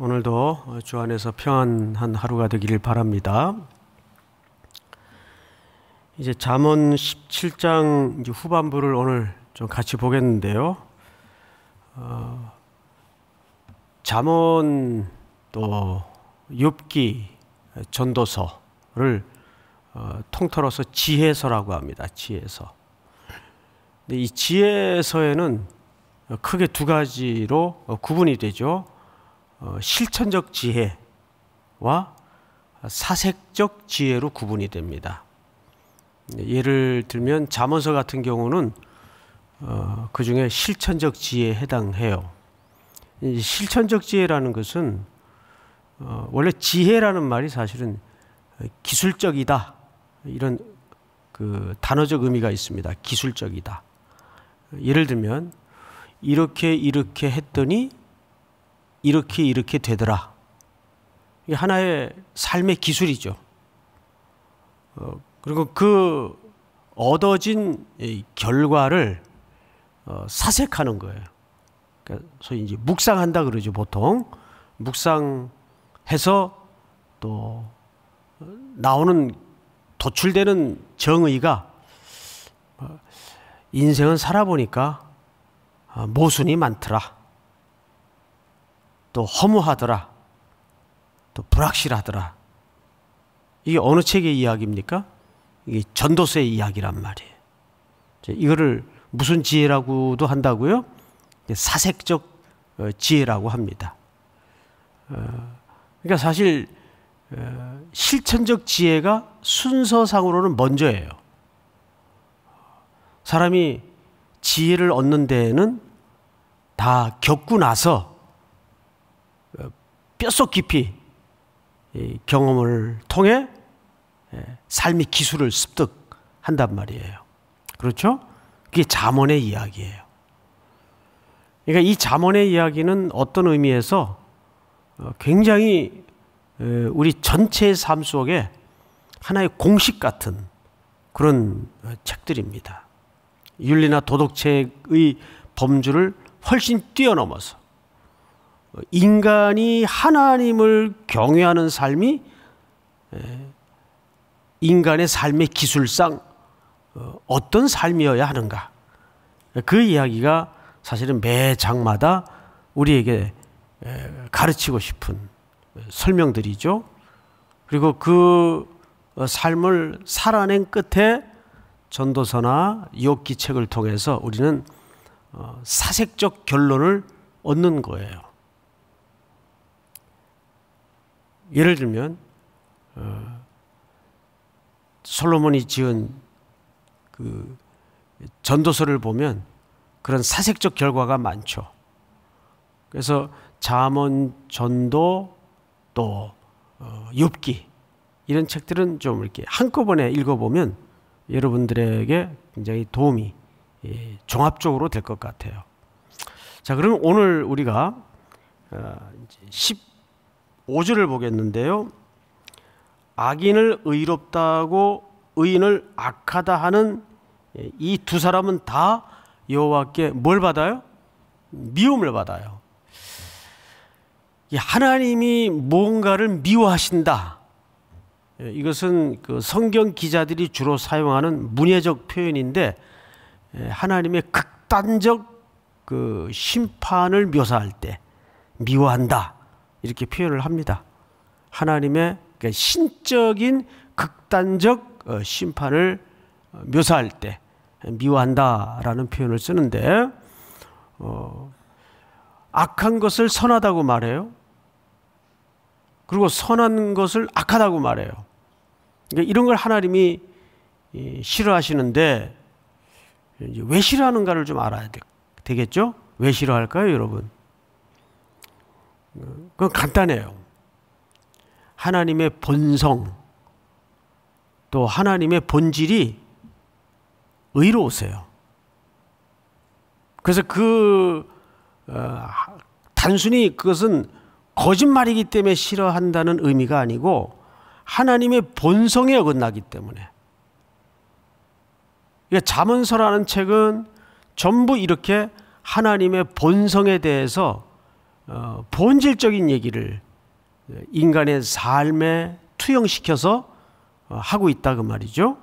오늘도 주 안에서 평안한 하루가 되기를 바랍니다. 이제 잠언 17장 이제 후반부를 오늘 좀 같이 보겠는데요. 잠언 또 욥기 전도서를 통틀어서 지혜서라고 합니다. 지혜서. 근데 이 지혜서에는 크게 두 가지로 구분이 되죠. 실천적 지혜와 사색적 지혜로 구분이 됩니다. 예를 들면 잠언서 같은 경우는 그 중에 실천적 지혜에 해당해요. 이 실천적 지혜라는 것은 원래 지혜라는 말이 사실은 기술적이다 이런 그 단어적 의미가 있습니다. 기술적이다. 예를 들면 이렇게 했더니 이렇게 되더라. 이게 하나의 삶의 기술이죠. 그리고 그 얻어진 결과를 사색하는 거예요. 그러니까 소위 이제 묵상한다 그러죠. 보통 묵상해서 또 나오는 도출되는 정의가 인생은 살아보니까 모순이 많더라. 또 허무하더라. 또 불확실하더라. 이게 어느 책의 이야기입니까? 이게 전도서의 이야기란 말이에요. 이거를 무슨 지혜라고도 한다고요? 사색적 지혜라고 합니다. 그러니까 사실 실천적 지혜가 순서상으로는 먼저예요. 사람이 지혜를 얻는 데에는 다 겪고 나서 뼛속 깊이 경험을 통해 삶의 기술을 습득한단 말이에요. 그렇죠? 그게 잠언의 이야기예요. 그러니까 이 잠언의 이야기는 어떤 의미에서 굉장히 우리 전체의 삶 속에 하나의 공식 같은 그런 책들입니다. 윤리나 도덕책의 범주를 훨씬 뛰어넘어서 인간이 하나님을 경외하는 삶이 인간의 삶의 기술상 어떤 삶이어야 하는가, 그 이야기가 사실은 매 장마다 우리에게 가르치고 싶은 설명들이죠. 그리고 그 삶을 살아낸 끝에 전도서나 욥기 책을 통해서 우리는 사색적 결론을 얻는 거예요. 예를 들면 솔로몬이 지은 그 전도서를 보면 그런 사색적 결과가 많죠. 그래서 잠언, 전도, 또 욥기 이런 책들은 좀 이렇게 한꺼번에 읽어보면 여러분들에게 굉장히 도움이 종합적으로 될 것 같아요. 자, 그럼 오늘 우리가 15절을 보겠는데요. 악인을 의롭다고 의인을 악하다 하는 이 두 사람은 다 여호와께 뭘 받아요? 미움을 받아요. 하나님이 무언가를 미워하신다. 이것은 그 성경 기자들이 주로 사용하는 문예적 표현인데 하나님의 극단적 그 심판을 묘사할 때 미워한다 이렇게 표현을 합니다. 하나님의 신적인 극단적 심판을 묘사할 때 미워한다라는 표현을 쓰는데 악한 것을 선하다고 말해요. 그리고 선한 것을 악하다고 말해요. 그러니까 이런 걸 하나님이 싫어하시는데 왜 싫어하는가를 좀 알아야 되겠죠? 왜 싫어할까요, 여러분? 그건 간단해요. 하나님의 본성, 또 하나님의 본질이 의로우세요. 그래서 단순히 그것은 거짓말이기 때문에 싫어한다는 의미가 아니고 하나님의 본성에 어긋나기 때문에. 그러니까 잠언서라는 책은 전부 이렇게 하나님의 본성에 대해서 본질적인 얘기를 인간의 삶에 투영시켜서 하고 있다 그 말이죠.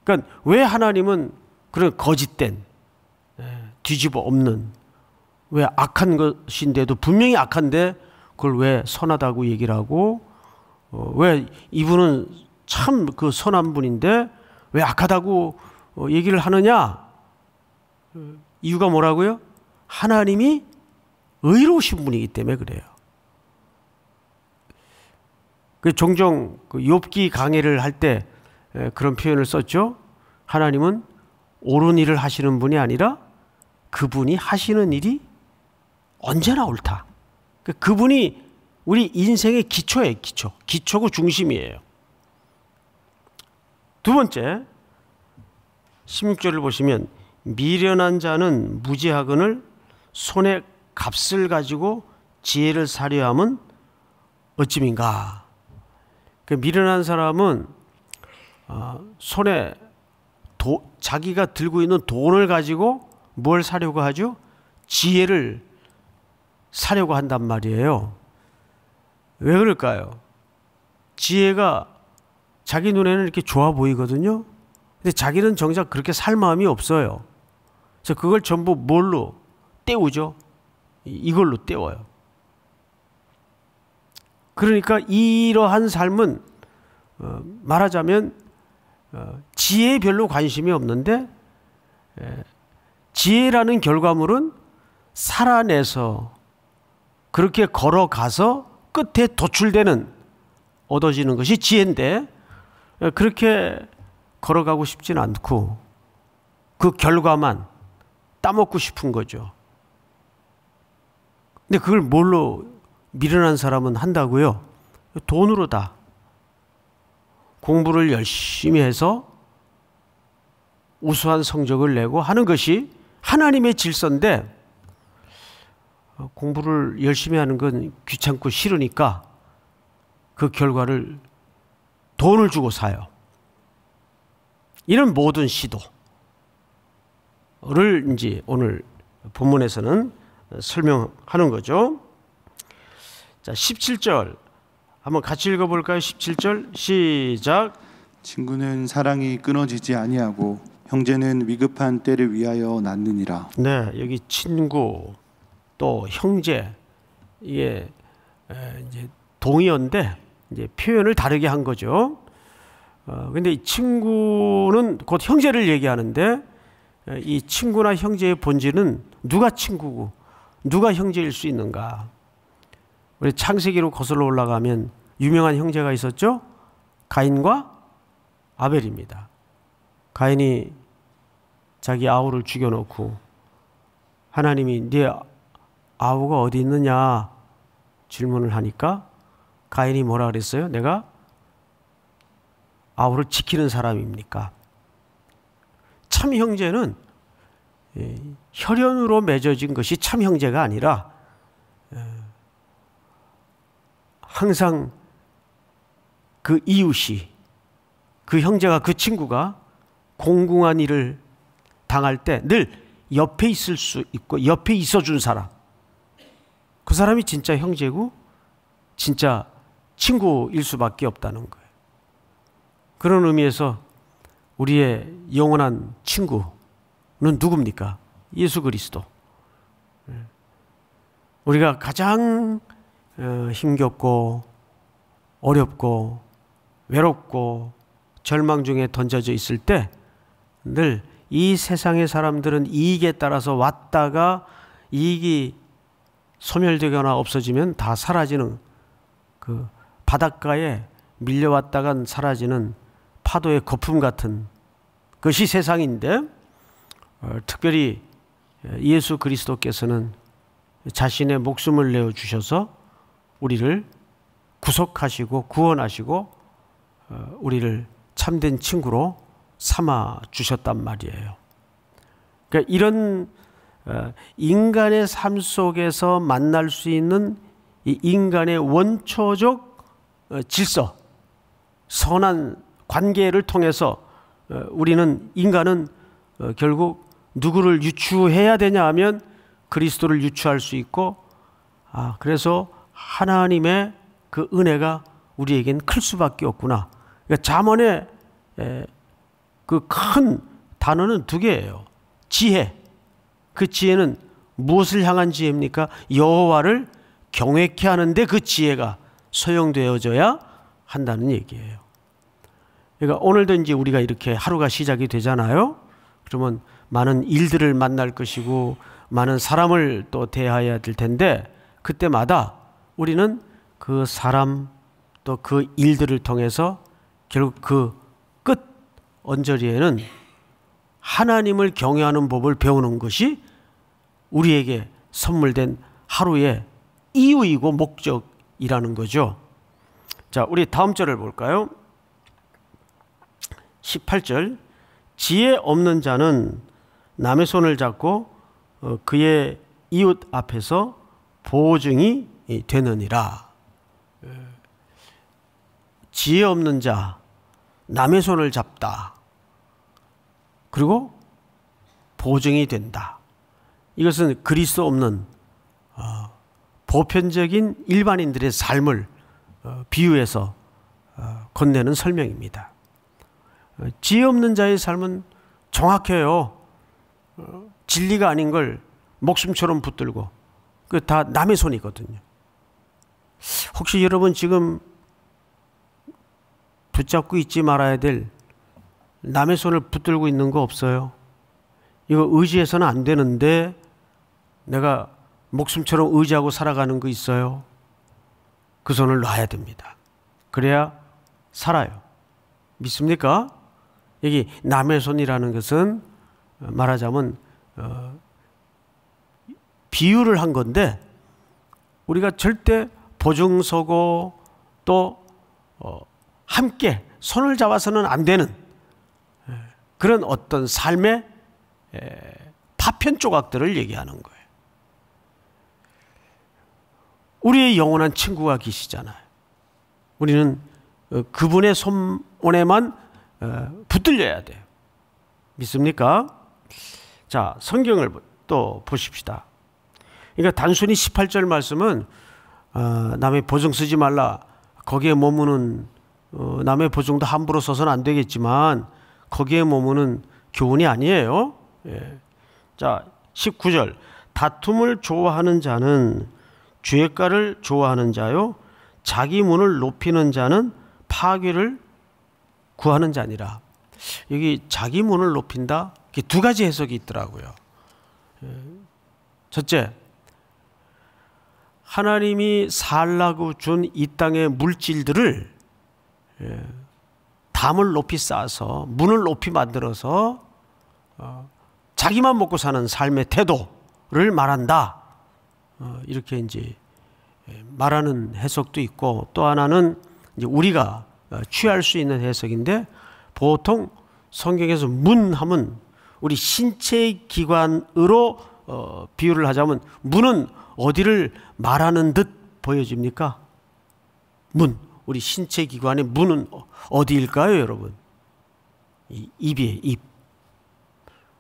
그러니까 왜 하나님은 그런 거짓된, 뒤집어 엎는, 왜 악한 것인데도 분명히 악한데 그걸 왜 선하다고 얘기를 하고, 왜 이분은 참 그 선한 분인데 왜 악하다고 얘기를 하느냐? 이유가 뭐라고요? 하나님이 의로우신 분이기 때문에 그래요. 종종 욥기 강해를 할 때 그런 표현을 썼죠. 하나님은 옳은 일을 하시는 분이 아니라 그분이 하시는 일이 언제나 옳다. 그분이 우리 인생의 기초예요. 기초고 중심이에요. 두 번째, 16절을 보시면 미련한 자는 무지하거늘 손에 값을 가지고 지혜를 사려 함은 어찌민가. 미련한 사람은 손에 자기가 들고 있는 돈을 가지고 뭘 사려고 하죠? 지혜를 사려고 한단 말이에요. 왜 그럴까요? 지혜가 자기 눈에는 이렇게 좋아 보이거든요. 근데 자기는 정작 그렇게 살 마음이 없어요. 그래서 그걸 전부 뭘로 때우죠? 이걸로 때워요. 그러니까 이러한 삶은 말하자면 지혜에 별로 관심이 없는데, 지혜라는 결과물은 살아내서 그렇게 걸어가서 끝에 도출되는, 얻어지는 것이 지혜인데, 그렇게 걸어가고 싶진 않고 그 결과만 따먹고 싶은 거죠. 근데 그걸 뭘로 미련한 사람은 한다고요? 돈으로 다. 공부를 열심히 해서 우수한 성적을 내고 하는 것이 하나님의 질서인데, 공부를 열심히 하는 건 귀찮고 싫으니까 그 결과를 돈을 주고 사요. 이런 모든 시도를 이제 오늘 본문에서는 설명하는 거죠. 자, 17절 한번 같이 읽어볼까요? 17절 시작. 친구는 사랑이 끊어지지 아니하고 형제는 위급한 때를 위하여 낳느니라. 네, 여기 친구 또 형제, 이게 이제 동의어인데 이제 표현을 다르게 한 거죠. 근데 이 친구는 곧 형제를 얘기하는데, 이 친구나 형제의 본질은 누가 친구고 누가 형제일 수 있는가? 우리 창세기로 거슬러 올라가면 유명한 형제가 있었죠. 가인과 아벨입니다. 가인이 자기 아우를 죽여놓고 하나님이 네 아우가 어디 있느냐 질문을 하니까 가인이 뭐라 그랬어요? 내가 아우를 지키는 사람입니까? 참 형제는 혈연으로 맺어진 것이 참 형제가 아니라 항상 그 이웃이, 그 형제가, 그 친구가 공공한 일을 당할 때 늘 옆에 있을 수 있고 옆에 있어준 사람, 그 사람이 진짜 형제고 진짜 친구일 수밖에 없다는 거예요. 그런 의미에서 우리의 영원한 친구는 누굽니까? 예수 그리스도. 우리가 가장 힘겹고 어렵고 외롭고 절망 중에 던져져 있을 때 늘 이 세상의 사람들은 이익에 따라서 왔다가 이익이 소멸되거나 없어지면 다 사라지는, 그 바닷가에 밀려왔다간 사라지는 파도의 거품 같은 것이 세상인데, 특별히 예수 그리스도께서는 자신의 목숨을 내어주셔서 우리를 구속하시고 구원하시고 우리를 참된 친구로 삼아 주셨단 말이에요. 그러니까 이런 인간의 삶 속에서 만날 수 있는 이 인간의 원초적 질서, 선한 관계를 통해서 인간은 결국 누구를 유추해야 되냐 하면 그리스도를 유추할 수 있고, 그래서 하나님의 그 은혜가 우리에겐 클 수밖에 없구나. 그러니까 잠언의 그 큰 단어는 두 개예요. 지혜. 그 지혜는 무엇을 향한 지혜입니까? 여호와를 경외케 하는데 그 지혜가 소용되어져야 한다는 얘기예요. 그러니까 오늘도 이제 우리가 이렇게 하루가 시작이 되잖아요. 그러면 많은 일들을 만날 것이고 많은 사람을 또 대해야 될 텐데, 그때마다 우리는 그 사람 또 그 일들을 통해서 결국 그 끝 언저리에는 하나님을 경외하는 법을 배우는 것이 우리에게 선물된 하루의 이유이고 목적이라는 거죠. 자, 우리 다음 절을 볼까요? 18절. 지혜 없는 자는 남의 손을 잡고 그의 이웃 앞에서 보증이 되느니라. 지혜 없는 자, 남의 손을 잡다. 그리고 보증이 된다. 이것은 그리스도 없는 보편적인 일반인들의 삶을 비유해서 건네는 설명입니다. 지혜 없는 자의 삶은 정확해요. 진리가 아닌 걸 목숨처럼 붙들고, 그 다 남의 손이거든요. 혹시 여러분 지금 붙잡고 있지 말아야 될 남의 손을 붙들고 있는 거 없어요? 이거 의지해서는 안 되는데 내가 목숨처럼 의지하고 살아가는 거 있어요? 그 손을 놔야 됩니다. 그래야 살아요. 믿습니까? 여기 남의 손이라는 것은 말하자면 비유를 한 건데, 우리가 절대 보증서고 또 함께 손을 잡아서는 안 되는 그런 어떤 삶의 파편 조각들을 얘기하는 거예요. 우리의 영원한 친구가 계시잖아요. 우리는 그분의 손안에만 붙들려야 돼요. 믿습니까? 자, 성경을 또 보십시다. 그러니까 단순히 18절 말씀은 남의 보증 쓰지 말라, 거기에 머무는 남의 보증도 함부로 써서는 안 되겠지만 거기에 머무는 교훈이 아니에요. 예. 자, 19절. 다툼을 좋아하는 자는 죄가를 좋아하는 자요, 자기 문을 높이는 자는 파괴를 구하는 자니라. 여기 자기 문을 높인다, 두 가지 해석이 있더라고요. 첫째, 하나님이 살라고 준 이 땅의 물질들을 담을 높이 쌓아서 문을 높이 만들어서 자기만 먹고 사는 삶의 태도를 말한다. 이렇게 이제 말하는 해석도 있고, 또 하나는 이제 우리가 취할 수 있는 해석인데, 보통 성경에서 문하면 우리 신체 기관으로 비유를 하자면 문은 어디를 말하는 듯 보여집니까? 문, 우리 신체 기관의 문은 어디일까요, 여러분? 입이에요, 입.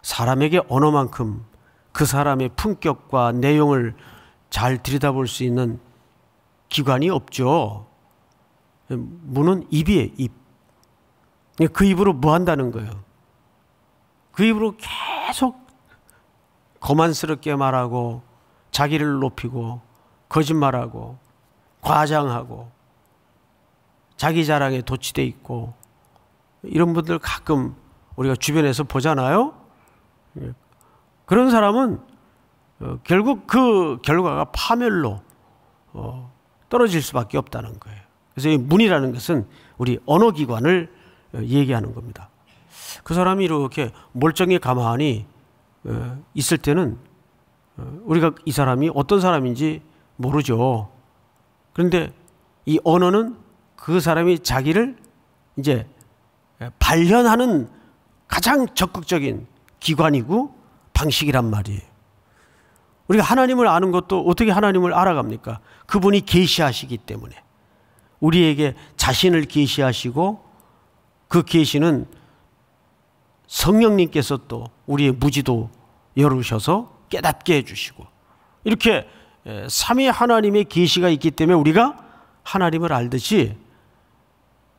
사람에게 언어만큼 그 사람의 품격과 내용을 잘 들여다볼 수 있는 기관이 없죠. 문은 입이에요, 입. 그 입으로 뭐 한다는 거예요? 그 입으로 계속 거만스럽게 말하고, 자기를 높이고, 거짓말하고, 과장하고, 자기 자랑에 도취돼 있고, 이런 분들 가끔 우리가 주변에서 보잖아요. 그런 사람은 결국 그 결과가 파멸로 떨어질 수밖에 없다는 거예요. 그래서 이 문이라는 것은 우리 언어기관을 얘기하는 겁니다. 그 사람이 이렇게 멀쩡히 가만히 있을 때는 우리가 이 사람이 어떤 사람인지 모르죠. 그런데 이 언어는 그 사람이 자기를 이제 발현하는 가장 적극적인 기관이고 방식이란 말이에요. 우리가 하나님을 아는 것도 어떻게 하나님을 알아갑니까? 그분이 계시하시기 때문에. 우리에게 자신을 계시하시고, 그 계시는 성령님께서 또 우리의 무지도 열으셔서 깨닫게 해주시고, 이렇게 삼위 하나님의 계시가 있기 때문에 우리가 하나님을 알듯이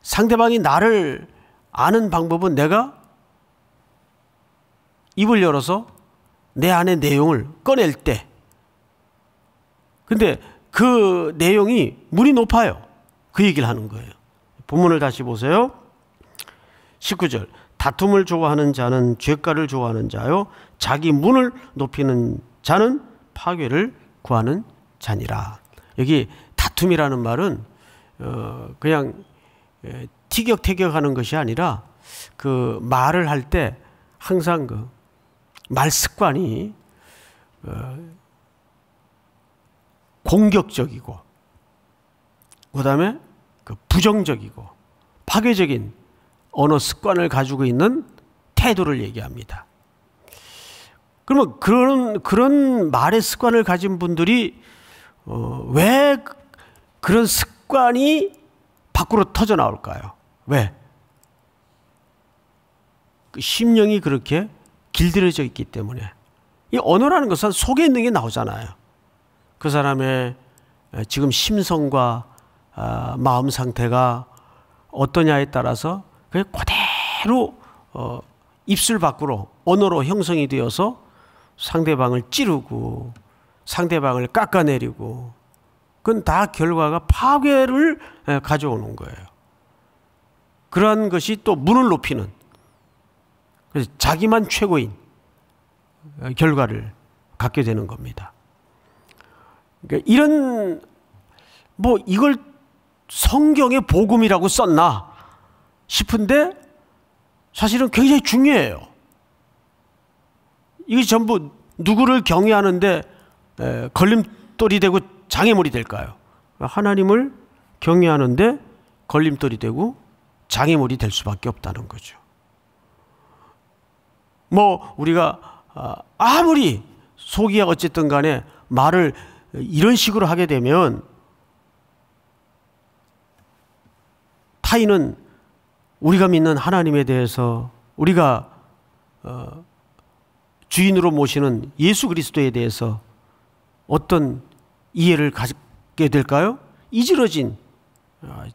상대방이 나를 아는 방법은 내가 입을 열어서 내 안의 내용을 꺼낼 때, 근데 그 내용이 문이 높아요. 그 얘기를 하는 거예요. 본문을 다시 보세요. 19절. 다툼을 좋아하는 자는 죄가를 좋아하는 자요, 자기 문을 높이는 자는 파괴를 구하는 자니라. 여기 다툼이라는 말은 그냥 티격태격하는 것이 아니라 그 말을 할 때 항상 그 말 습관이 공격적이고 그다음에 그 부정적이고 파괴적인 언어 습관을 가지고 있는 태도를 얘기합니다. 그러면 그런 말의 습관을 가진 분들이 왜 그런 습관이 밖으로 터져 나올까요? 왜? 그 심령이 그렇게 길들여져 있기 때문에. 이 언어라는 것은 속에 있는 게 나오잖아요. 그 사람의 지금 심성과 마음 상태가 어떠냐에 따라서 그게 그대로 입술 밖으로 언어로 형성이 되어서 상대방을 찌르고 상대방을 깎아내리고, 그건 다 결과가 파괴를 가져오는 거예요. 그러한 것이 또 문을 높이는, 그래서 자기만 최고인 결과를 갖게 되는 겁니다. 그러니까 이런 이걸 성경의 복음이라고 썼나 싶은데 사실은 굉장히 중요해요. 이게 전부 누구를 경외하는데 걸림돌이 되고 장애물이 될까요? 하나님을 경외하는데 걸림돌이 되고 장애물이 될 수밖에 없다는 거죠. 우리가 아무리 속이 어쨌든 간에 말을 이런 식으로 하게 되면 타인은 우리가 믿는 하나님에 대해서, 우리가 주인으로 모시는 예수 그리스도에 대해서 어떤 이해를 갖게 될까요? 이지러진,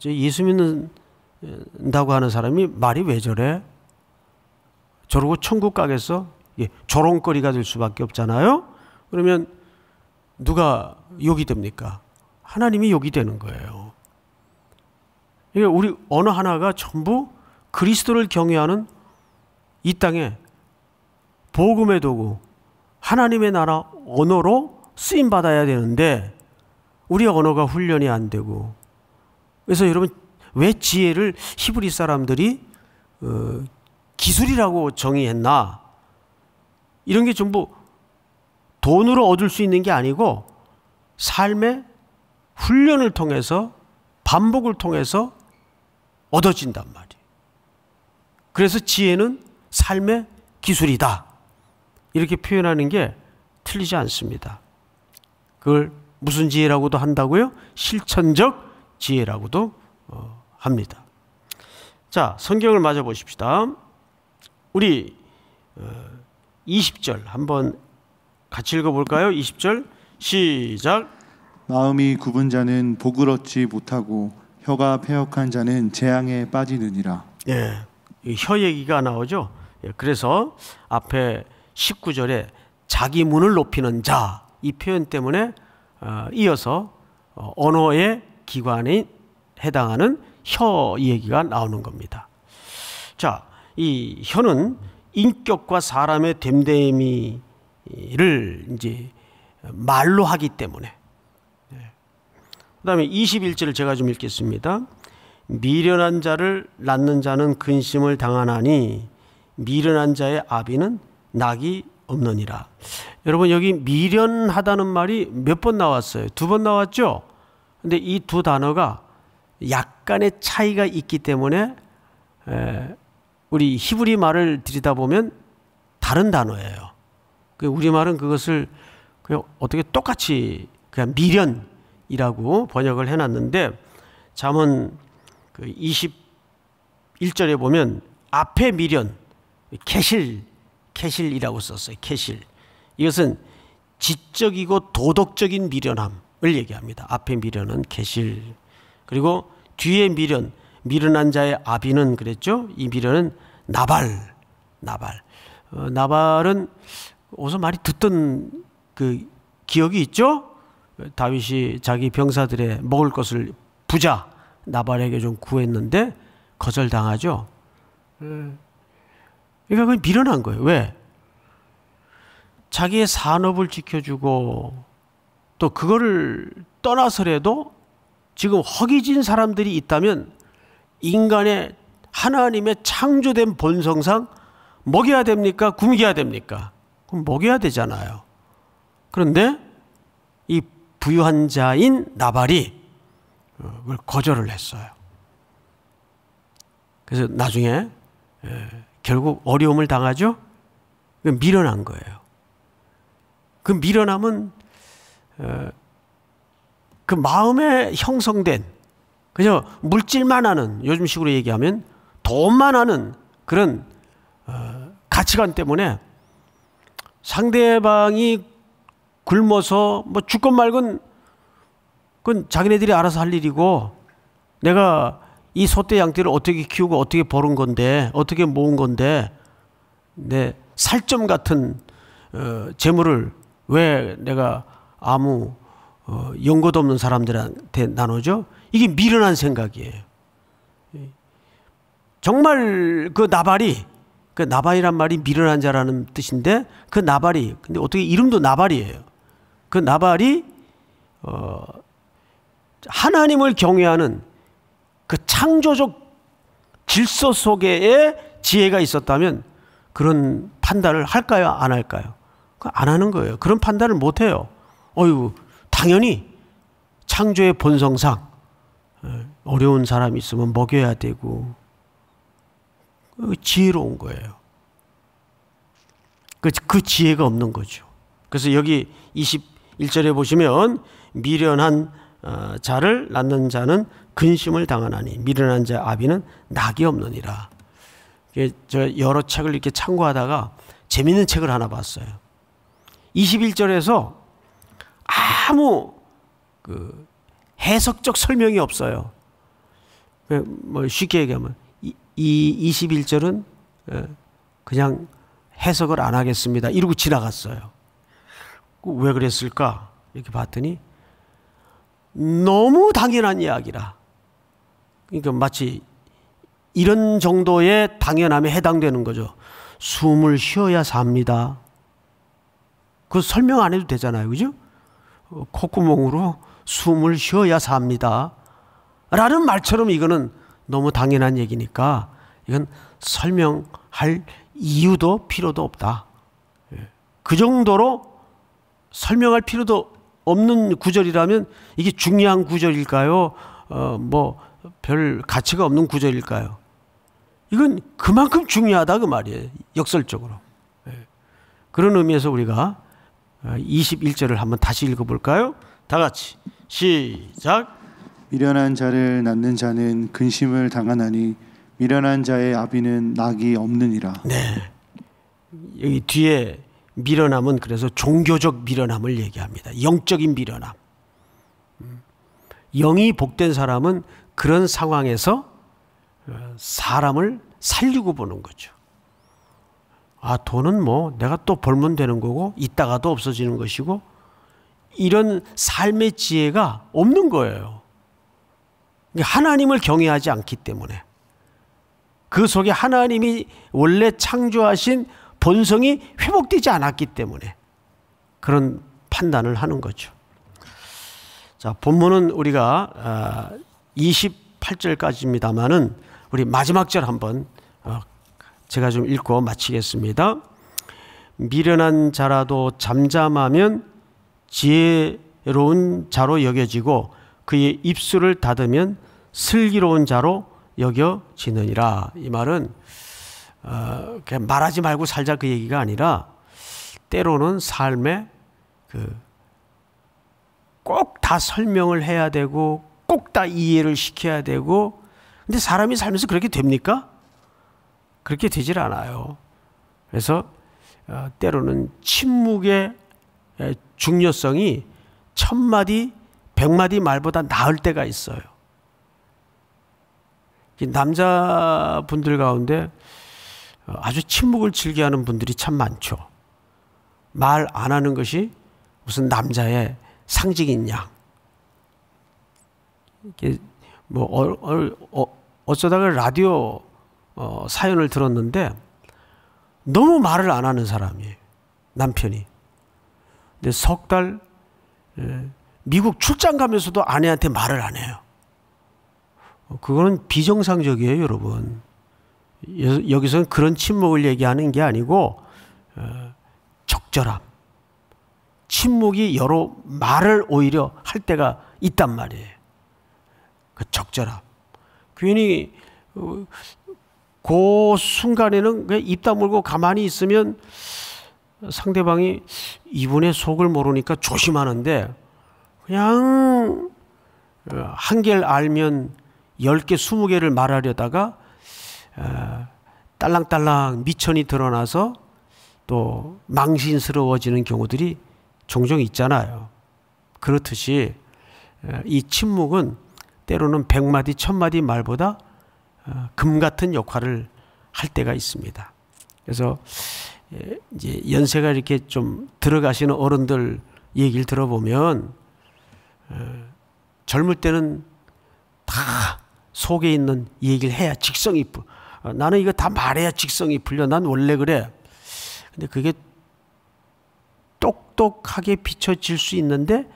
예수 믿는다고 하는 사람이 말이 왜 저래? 저러고 천국 가겠어? 조롱거리가 될 수밖에 없잖아요. 그러면 누가 욕이 됩니까? 하나님이 욕이 되는 거예요. 우리 언어 하나가 전부 그리스도를 경외하는 이 땅에 복음의 도구, 하나님의 나라 언어로 쓰임 받아야 되는데 우리 언어가 훈련이 안 되고, 그래서 여러분 왜 지혜를 히브리 사람들이 기술이라고 정의했나? 이런 게 전부 돈으로 얻을 수 있는 게 아니고 삶의 훈련을 통해서, 반복을 통해서 얻어진단 말이에요. 그래서 지혜는 삶의 기술이다, 이렇게 표현하는 게 틀리지 않습니다. 그걸 무슨 지혜라고도 한다고요? 실천적 지혜라고도 합니다. 자, 성경을 맞아 보십시다. 우리 20절 한번 같이 읽어볼까요? 20절 시작. 마음이 굽은 자는 복을 얻지 못하고 혀가 패역한 자는 재앙에 빠지느니라. 예, 혀 얘기가 나오죠. 그래서 앞에 19절에 자기 문을 높이는 자, 이 표현 때문에 이어서 언어의 기관에 해당하는 혀 얘기가 나오는 겁니다. 자, 이 혀는 인격과 사람의 됨됨이를 이제 말로 하기 때문에. 그 다음에 21절을 제가 좀 읽겠습니다. 미련한 자를 낳는 자는 근심을 당하나니 미련한 자의 아비는 낙이 없느니라. 여러분, 여기 미련하다는 말이 몇 번 나왔어요? 2번 나왔죠? 근데 이 두 단어가 약간의 차이가 있기 때문에 우리 히브리 말을 들여다보면 다른 단어예요. 우리말은 그것을 그냥 어떻게 똑같이 그냥 미련이라고 번역을 해놨는데, 잠언 21절에 보면 앞에 미련, 캐실이라고 썼어요. 캐실. 이것은 지적이고 도덕적인 미련함을 얘기합니다. 앞에 미련은 계실, 그리고 뒤에 미련한 자의 아비는 그랬죠. 이 미련은 나발은 어디서 많이 듣던 그 기억이 있죠. 다윗이 자기 병사들의 먹을 것을 부자 나발에게 좀 구했는데 거절당하죠. 그러니까 그건 미련한 거예요. 왜? 자기의 산업을 지켜주고 또 그거를 떠나서라도 지금 허기진 사람들이 있다면 인간의 하나님의 창조된 본성상 먹여야 됩니까? 굶겨야 됩니까? 그럼 먹여야 되잖아요. 그런데 이 부유한 자인 나발이 그걸 거절을 했어요. 그래서 나중에 결국 어려움을 당하죠. 미련한 거예요. 그 미련함은 그 마음에 형성된 그저 물질만 하는, 요즘식으로 얘기하면 돈만 하는 그런 가치관 때문에 상대방이 굶어서 뭐 죽건 말건 그건 자기네들이 알아서 할 일이고, 내가 이 소떼 양떼를 어떻게 키우고 어떻게 벌은 건데, 어떻게 모은 건데, 내 살점 같은 재물을 왜 내가 아무 연고도 없는 사람들한테 나누죠? 이게 미련한 생각이에요. 정말 그 나발이란 말이 미련한 자라는 뜻인데, 그 나발이, 근데 어떻게 이름도 나발이에요. 그 나발이 하나님을 경외하는 그 창조적 질서 속에의 지혜가 있었다면 그런 판단을 할까요? 안 할까요? 안 하는 거예요. 그런 판단을 못 해요. 당연히 창조의 본성상 어려운 사람이 있으면 먹여야 되고, 지혜로운 거예요. 그 지혜가 없는 거죠. 그래서 여기 21절에 보시면 미련한 자를 낳는 자는 근심을 당하나니 미련한 자 아비는 낙이 없느니라. 저 여러 책을 이렇게 참고하다가 재밌는 책을 하나 봤어요. 21절에서 아무 그 해석적 설명이 없어요. 뭐 쉽게 얘기하면 이 21절은 그냥 해석을 안 하겠습니다 이러고 지나갔어요. 왜 그랬을까? 이렇게 봤더니 너무 당연한 이야기라. 그러니까 마치 이런 정도의 당연함에 해당되는 거죠. 숨을 쉬어야 삽니다. 그거 설명 안 해도 되잖아요. 그죠? 콧구멍으로 숨을 쉬어야 삽니다 라는 말처럼 이거는 너무 당연한 얘기니까 이건 설명할 이유도 필요도 없다. 그 정도로 설명할 필요도 없는 구절이라면 이게 중요한 구절일까요? 뭐 별 가치가 없는 구절일까요? 이건 그만큼 중요하다 그 말이에요. 역설적으로. 그런 의미에서 우리가 21절을 한번 다시 읽어볼까요? 다 같이 시작. 미련한 자를 낳는 자는 근심을 당하나니 미련한 자의 아비는 낙이 없느니라. 네. 여기 뒤에 미련함은 그래서 종교적 미련함을 얘기합니다. 영적인 미련함. 영이 복된 사람은 그런 상황에서 사람을 살리고 보는 거죠. 돈은 뭐 내가 또 벌면 되는 거고 있다가도 없어지는 것이고, 이런 삶의 지혜가 없는 거예요. 하나님을 경외하지 않기 때문에, 그 속에 하나님이 원래 창조하신 본성이 회복되지 않았기 때문에 그런 판단을 하는 거죠. 자, 본문은 우리가 28절까지입니다만은 우리 마지막 절 한번 제가 좀 읽고 마치겠습니다. 미련한 자라도 잠잠하면 지혜로운 자로 여겨지고 그의 입술을 닫으면 슬기로운 자로 여겨지느니라. 이 말은 그냥 말하지 말고 살자 그 얘기가 아니라, 때로는 삶에 꼭 다 설명을 해야 되고 꼭 다 이해를 시켜야 되고, 근데 사람이 살면서 그렇게 됩니까? 그렇게 되질 않아요. 그래서 때로는 침묵의 중요성이 1000마디, 100마디 말보다 나을 때가 있어요. 남자분들 가운데 아주 침묵을 즐겨하는 분들이 참 많죠. 말 안 하는 것이 무슨 남자의 상징인 양. 이게 어쩌다가 라디오 사연을 들었는데 너무 말을 안 하는 사람이에요. 남편이. 근데 석 달 미국 출장 가면서도 아내한테 말을 안 해요. 그거는 비정상적이에요, 여러분. 여기서는 그런 침묵을 얘기하는 게 아니고 적절함. 침묵이 여러 말을 오히려 할 때가 있단 말이에요. 그 적절함. 괜히 그 순간에는 그냥 입 다물고 가만히 있으면 상대방이 이분의 속을 모르니까 조심하는데, 그냥 한 개를 알면 10개, 20개를 말하려다가 딸랑딸랑 미천이 드러나서 또 망신스러워지는 경우들이 종종 있잖아요. 그렇듯이 이 침묵은 때로는 100마디, 1000마디 말보다 금 같은 역할을 할 때가 있습니다. 그래서 이제 연세가 이렇게 좀 들어가시는 어른들 얘기를 들어보면 젊을 때는 다 속에 있는 얘기를 해야 직성이 풀려. 나는 이거 다 말해야 직성이 풀려. 난 원래 그래. 근데 그게 똑똑하게 비춰질 수 있는데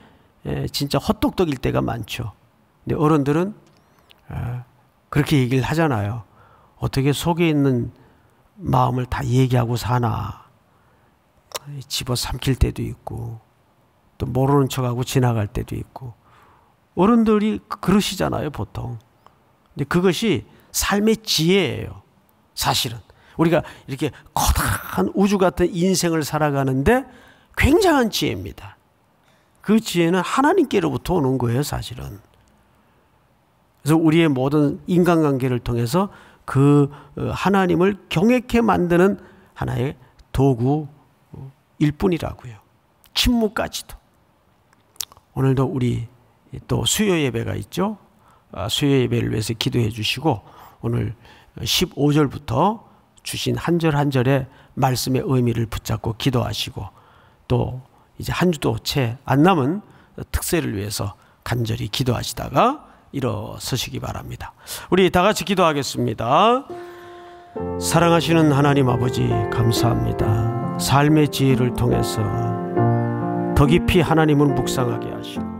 진짜 헛똑똑일 때가 많죠. 근데 어른들은 그렇게 얘기를 하잖아요. 어떻게 속에 있는 마음을 다 얘기하고 사나. 집어삼킬 때도 있고 또 모르는 척하고 지나갈 때도 있고. 어른들이 그러시잖아요, 보통. 근데 그것이 삶의 지혜예요, 사실은. 우리가 이렇게 커다란 우주 같은 인생을 살아가는데 굉장한 지혜입니다. 그 지혜는 하나님께로부터 오는 거예요, 사실은. 그래서 우리의 모든 인간관계를 통해서 그 하나님을 경외케 만드는 하나의 도구일 뿐이라고요. 침묵까지도. 오늘도 우리 또 수요 예배가 있죠. 수요 예배를 위해서 기도해 주시고, 오늘 15절부터 주신 한 절 한 절의 말씀의 의미를 붙잡고 기도하시고, 또 이제 한 주도 채 안 남은 특세를 위해서 간절히 기도하시다가 일어서시기 바랍니다. 우리 다 같이 기도하겠습니다. 사랑하시는 하나님 아버지, 감사합니다. 삶의 지혜를 통해서 더 깊이 하나님을 묵상하게 하시고